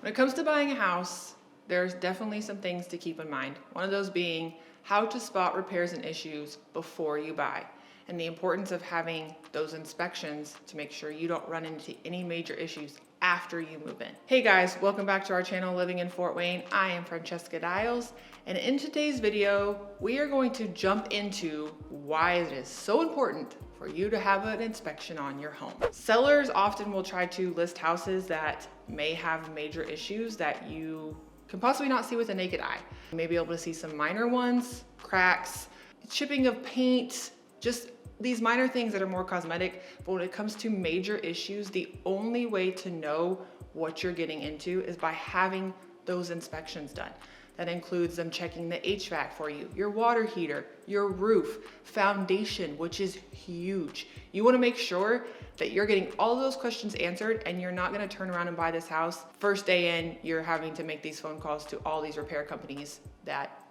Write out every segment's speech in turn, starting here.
When it comes to buying a house, there's definitely some things to keep in mind. One of those being how to spot repairs and issues before you buy, and the importance of having those inspections to make sure you don't run into any major issues after you move in. Hey guys, welcome back to our channel, Living in Fort Wayne. I am Francesca Dials, and in today's video, we are going to jump into why it is so important for you to have an inspection on your home. Sellers often will try to list houses that may have major issues that you can possibly not see with the naked eye. You may be able to see some minor ones, cracks, chipping of paint, just these minor things that are more cosmetic. But when it comes to major issues, the only way to know what you're getting into is by having those inspections done. That includes them checking the HVAC for you, your water heater, your roof, foundation, which is huge. You want to make sure that you're getting all of those questions answered, and you're not going to turn around and buy this house. First day in, you're having to make these phone calls to all these repair companies that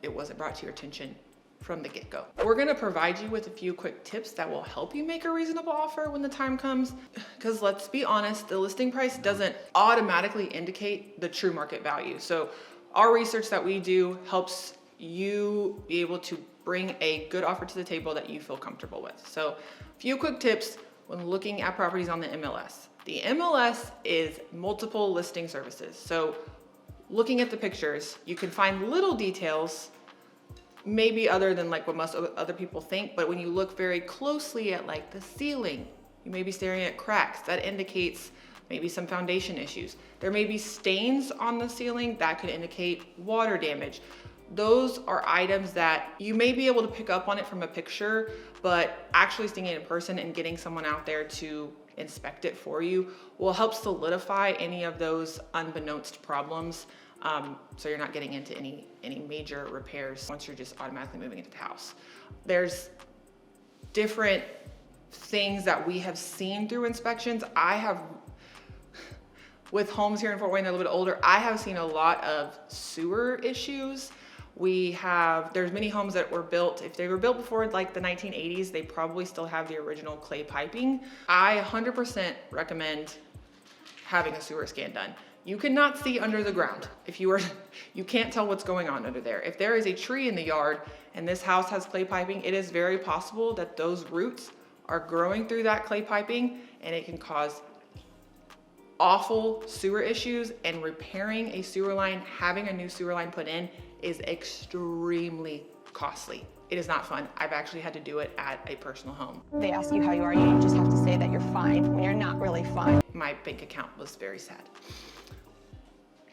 it wasn't brought to your attention from the get-go. We're going to provide you with a few quick tips that will help you make a reasonable offer when the time comes. Because let's be honest, the listing price doesn't automatically indicate the true market value. So our research that we do helps you be able to bring a good offer to the table that you feel comfortable with. So a few quick tips when looking at properties on the MLS. The MLS is multiple listing services. So looking at the pictures, you can find little details, maybe other than like what most other people think, but when you look very closely at like the ceiling, you may be staring at cracks. That indicates maybe some foundation issues. There may be stains on the ceiling that could indicate water damage. Those are items that you may be able to pick up on it from a picture, but actually seeing it in person and getting someone out there to inspect it for you will help solidify any of those unbeknownst problems. So you're not getting into any major repairs once you're just automatically moving into the house. There's different things that we have seen through inspections. With homes here in Fort Wayne, they're a little bit older, I have seen a lot of sewer issues. There's many homes that were built, if they were built before like the 1980s, they probably still have the original clay piping. I 100% recommend having a sewer scan done. You cannot see under the ground. You can't tell what's going on under there. If there is a tree in the yard and this house has clay piping, it is very possible that those roots are growing through that clay piping, and it can cause awful sewer issues. And repairing a sewer line, having a new sewer line put in, is extremely costly. It is not fun. I've actually had to do it at a personal home. They ask you how you are, you just have to say that you're fine when you're not really fine. My bank account was very sad.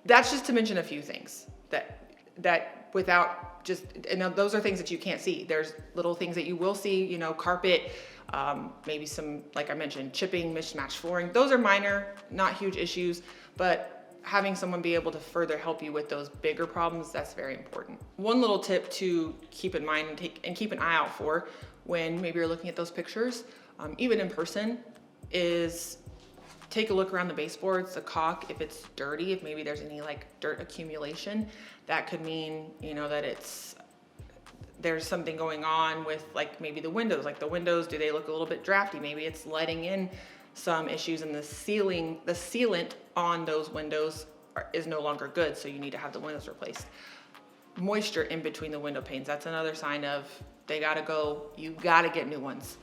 That's just to mention a few things that without just, and those are things that you can't see. There's little things that you will see, carpet, maybe some, like I mentioned, chipping, mismatched flooring. Those are minor, not huge issues, but having someone be able to further help you with those bigger problems, that's very important. One little tip to keep in mind and keep an eye out for when maybe you're looking at those pictures, even in person, is take a look around the baseboards, the caulk, if it's dirty, if maybe there's any like dirt accumulation, that could mean, that there's something going on with like maybe the windows. Like the windows, do they look a little bit drafty? Maybe it's letting in some issues in the ceiling. The sealant on those windows is no longer good, so you need to have the windows replaced. Moisture in between the window panes, that's another sign of they gotta go. You gotta get new ones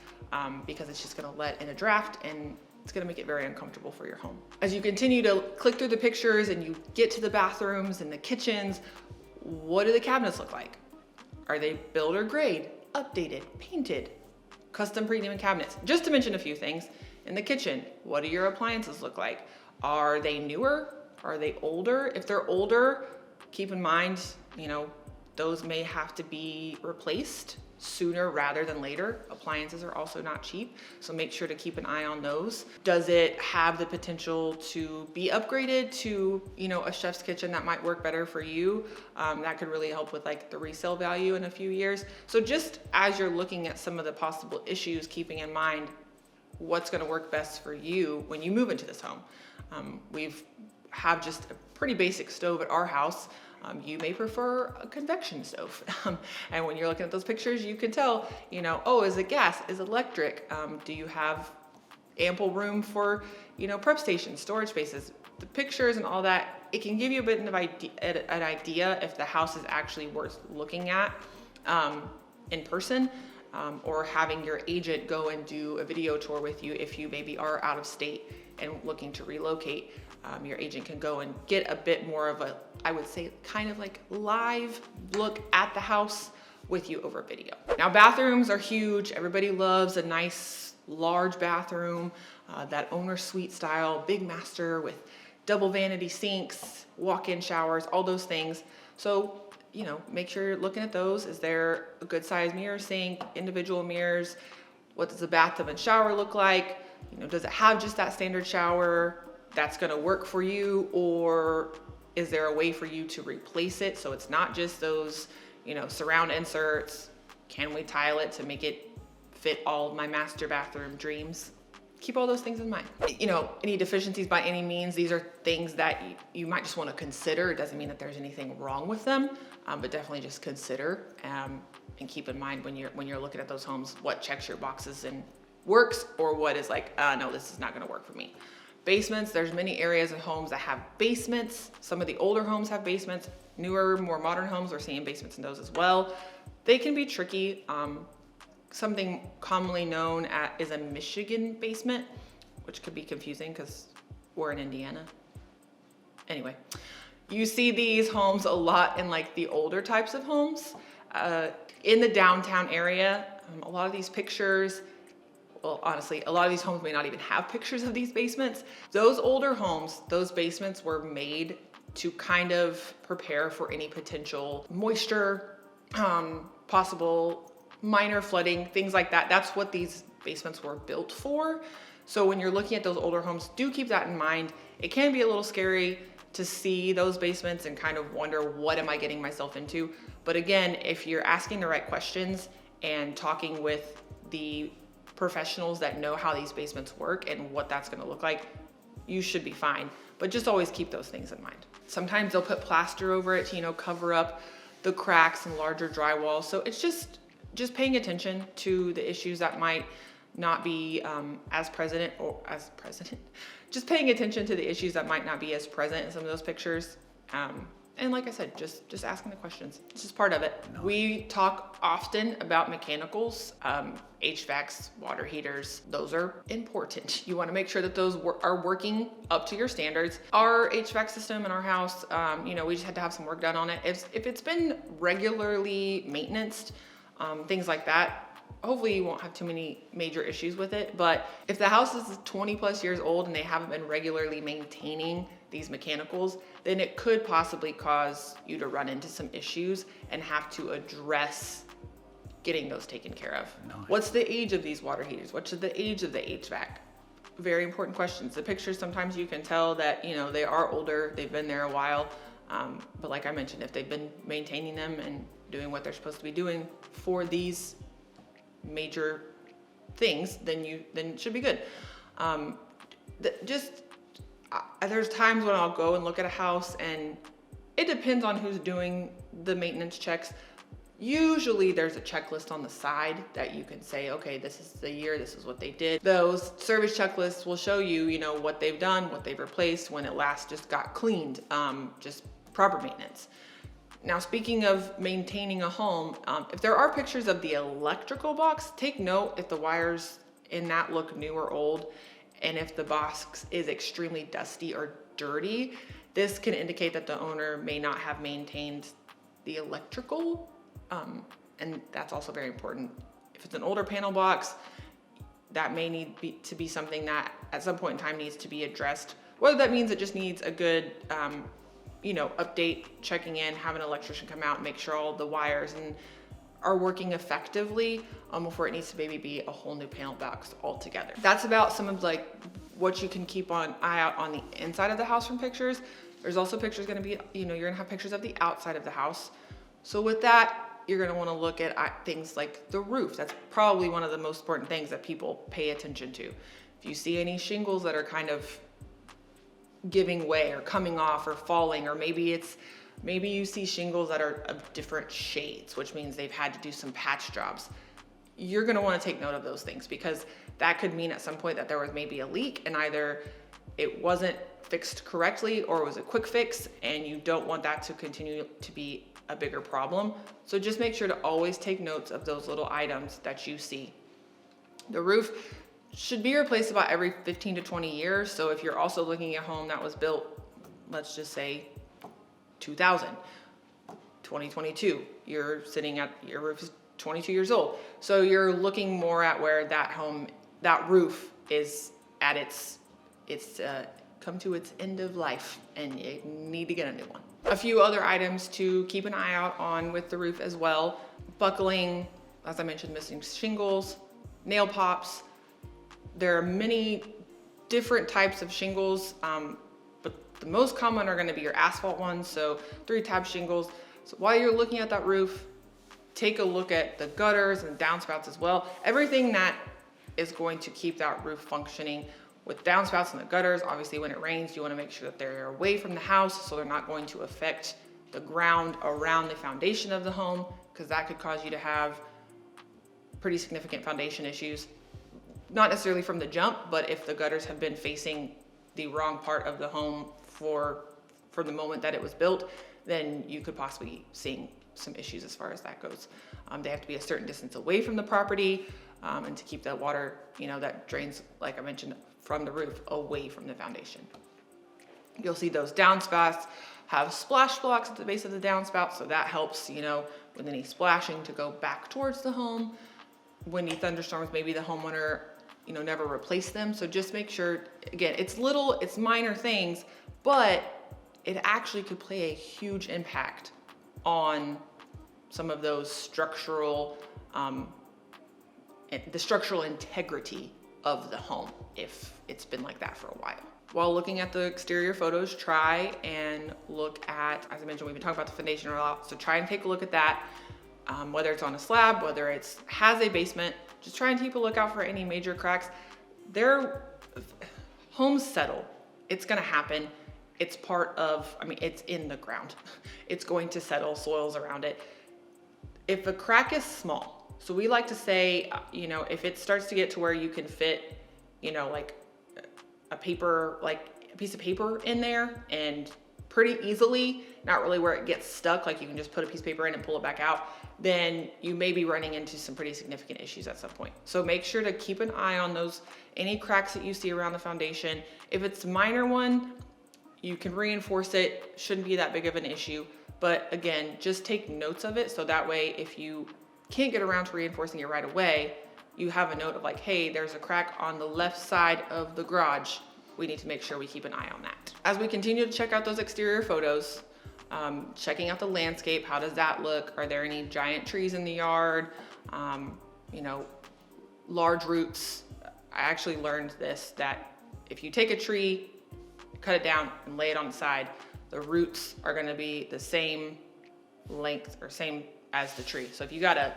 because it's just gonna let in a draft, and it's gonna make it very uncomfortable for your home. As you continue to click through the pictures and you get to the bathrooms and the kitchens, what do the cabinets look like? Are they builder grade, updated, painted, custom premium cabinets? Just to mention a few things. In the kitchen, what do your appliances look like? Are they newer? Are they older? If they're older, keep in mind, those may have to be replaced sooner rather than later. Appliances are also not cheap, so make sure to keep an eye on those. Does it have the potential to be upgraded to, a chef's kitchen that might work better for you? That could really help with like the resale value in a few years. So just as you're looking at some of the possible issues, keeping in mind what's gonna work best for you when you move into this home. We've have just a pretty basic stove at our house. You may prefer a convection stove. And when you're looking at those pictures, you can tell, oh, is it gas? Is it electric? Do you have ample room for, prep stations, storage spaces? the pictures and all that, it can give you a bit of an idea if the house is actually worth looking at in person, or having your agent go and do a video tour with you if you maybe are out of state and looking to relocate. Your agent can go and get a bit more of a, I would say, kind of like live look at the house with you over video. Now, bathrooms are huge. Everybody loves a nice large bathroom, that owner suite style, big master with double vanity sinks, walk-in showers, all those things. So, you know, make sure you're looking at those. Is there a good size mirror sink, individual mirrors? What does the bathtub and shower look like? You know, does it have just that standard shower that's gonna work for you, or is there a way for you to replace it so it's not just those, you know, surround inserts? Can we tile it to make it fit all of my master bathroom dreams? Keep all those things in mind. You know, any deficiencies by any means, these are things that you might just want to consider. It doesn't mean that there's anything wrong with them, but definitely just consider and keep in mind when you're looking at those homes, what checks your boxes and works, or what is like, no, this is not going to work for me. Basements, there's many areas in homes that have basements. Some of the older homes have basements. Newer, more modern homes, we're seeing basements in those as well. They can be tricky. Something commonly known is a Michigan basement, which could be confusing because we're in Indiana. Anyway, you see these homes a lot in like the older types of homes. In the downtown area, a lot of these pictures, well, honestly, a lot of these homes may not even have pictures of these basements. Those older homes, those basements were made to kind of prepare for any potential moisture, possible minor flooding, things like that. That's what these basements were built for. So when you're looking at those older homes, do keep that in mind. It can be a little scary to see those basements and kind of wonder, what am I getting myself into? But again, if you're asking the right questions and talking with the professionals that know how these basements work and what that's going to look like, you should be fine. But just always keep those things in mind. Sometimes they'll put plaster over it to, you know, cover up the cracks and larger drywall. So it's just paying attention to the issues that might not be as present. Just paying attention to the issues that might not be as present in some of those pictures. And like I said, just asking the questions. It's just part of it. We talk often about mechanicals, HVACs, water heaters. Those are important. You want to make sure that those are working up to your standards. Our HVAC system in our house, you know, we just had to have some work done on it. If it's been regularly maintained, things like that, hopefully you won't have too many major issues with it. But if the house is 20 plus years old and they haven't been regularly maintaining these mechanicals, then it could possibly cause you to run into some issues and have to address getting those taken care of. Nice. What's the age of these water heaters? What's the age of the HVAC? Very important questions. The pictures, sometimes you can tell that, you know, they are older, they've been there a while. But like I mentioned, if they've been maintaining them and doing what they're supposed to be doing for these major things, then it should be good. There's times when I'll go and look at a house, and it depends on who's doing the maintenance checks. Usually there's a checklist on the side that you can say, okay, this is the year, this is what they did. Those service checklists will show you, you know, what they've done, what they've replaced, when it last just got cleaned, just proper maintenance. Now, speaking of maintaining a home, if there are pictures of the electrical box, take note if the wires in that look new or old, and if the box is extremely dusty or dirty. This can indicate that the owner may not have maintained the electrical, and that's also very important. If it's an older panel box, that may need to be something that at some point in time needs to be addressed. Whether that means it just needs a good you know, update, checking in, have an electrician come out, make sure all the wires are working effectively before it needs to maybe be a whole new panel box altogether. That's about some of like what you can keep an eye out on the inside of the house from pictures. There's also pictures gonna be, you know, you're gonna have pictures of the outside of the house. So with that, you're gonna wanna look at things like the roof. That's probably one of the most important things that people pay attention to. If you see any shingles that are kind of giving way or coming off or falling, or maybe you see shingles that are of different shades, which means they've had to do some patch jobs. You're gonna wanna take note of those things, because that could mean at some point that there was maybe a leak, and either it wasn't fixed correctly or it was a quick fix, and you don't want that to continue to be a bigger problem. So just make sure to always take notes of those little items that you see. The roof should be replaced about every 15 to 20 years. So if you're also looking at a home that was built, let's just say 2000, 2022, you're sitting at, your roof is 22 years old. So you're looking more at where that roof is at it's come to its end of life and you need to get a new one. A few other items to keep an eye out on with the roof as well: buckling, as I mentioned, missing shingles, nail pops. There are many different types of shingles, but the most common are going to be your asphalt ones, so 3-tab shingles. So while you're looking at that roof, take a look at the gutters and downspouts as well. Everything that is going to keep that roof functioning. With downspouts and the gutters, obviously when it rains, you want to make sure that they're away from the house so they're not going to affect the ground around the foundation of the home, because that could cause you to have pretty significant foundation issues. Not necessarily from the jump, but if the gutters have been facing the wrong part of the home for the moment that it was built, then you could possibly be seeing some issues as far as that goes. They have to be a certain distance away from the property, and to keep that water, that drains, like I mentioned, from the roof away from the foundation. You'll see those downspouts have splash blocks at the base of the downspout, so that helps, with any splashing to go back towards the home. Windy thunderstorms, maybe the homeowner, never replaced them. So just make sure, again, it's minor things, but it actually could play a huge impact on some of those structural, the structural integrity of the home if it's been like that for a while. While looking at the exterior photos, try and look at, as I mentioned, we've been talking about the foundation a lot, so try and take a look at that. Whether it's on a slab, whether it has a basement, just try and keep a lookout for any major cracks. Homes settle. It's gonna happen. It's it's in the ground. It's going to settle, soils around it. If a crack is small, so we like to say, if it starts to get to where you can fit, like a piece of paper in there and pretty easily, not really where it gets stuck, like you can just put a piece of paper in and pull it back out, then you may be running into some pretty significant issues at some point. So make sure to keep an eye on any cracks that you see around the foundation. If it's a minor one, you can reinforce it, shouldn't be that big of an issue. But again, just take notes of it, so that way if you can't get around to reinforcing it right away, you have a note of like, hey, there's a crack on the left side of the garage. We need to make sure we keep an eye on that. As we continue to check out those exterior photos, checking out the landscape, how does that look? Are there any giant trees in the yard? Large roots. I actually learned this, that if you take a tree, cut it down and lay it on the side, the roots are gonna be the same length or same as the tree. So if you got a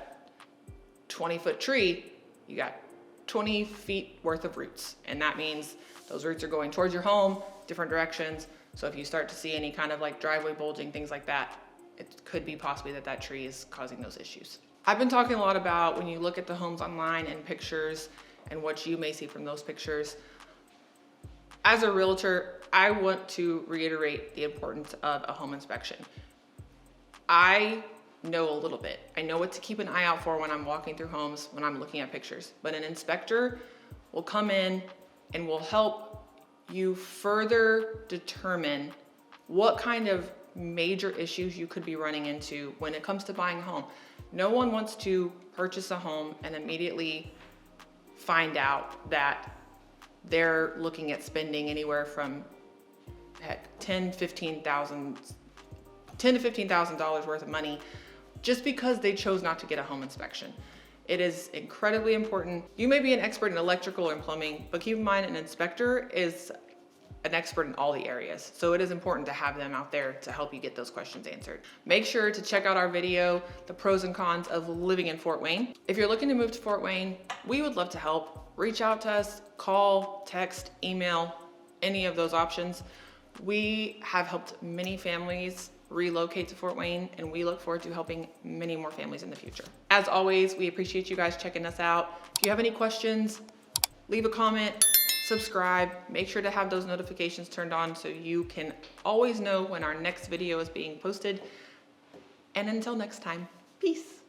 20-foot tree, you got 20 feet worth of roots. And that means those roots are going towards your home, different directions. So if you start to see any kind of like driveway bulging, things like that, it could be possibly that tree is causing those issues. I've been talking a lot about when you look at the homes online and pictures and what you may see from those pictures. As a realtor, I want to reiterate the importance of a home inspection. I know a little bit. I know what to keep an eye out for when I'm walking through homes, when I'm looking at pictures. But an inspector will come in and will help you further determine what kind of major issues you could be running into when it comes to buying a home. No one wants to purchase a home and immediately find out that they're looking at spending anywhere from $10,000 to $15,000 worth of money just because they chose not to get a home inspection. It is incredibly important. You may be an expert in electrical and plumbing, but keep in mind an inspector is an expert in all the areas. So it is important to have them out there to help you get those questions answered. Make sure to check out our video, the pros and cons of living in Fort Wayne. If you're looking to move to Fort Wayne, we would love to help. Reach out to us, call, text, email, any of those options. We have helped many families relocate to Fort Wayne, and we look forward to helping many more families in the future. As always, we appreciate you guys checking us out. If you have any questions, leave a comment, subscribe, make sure to have those notifications turned on so you can always know when our next video is being posted. And until next time, peace.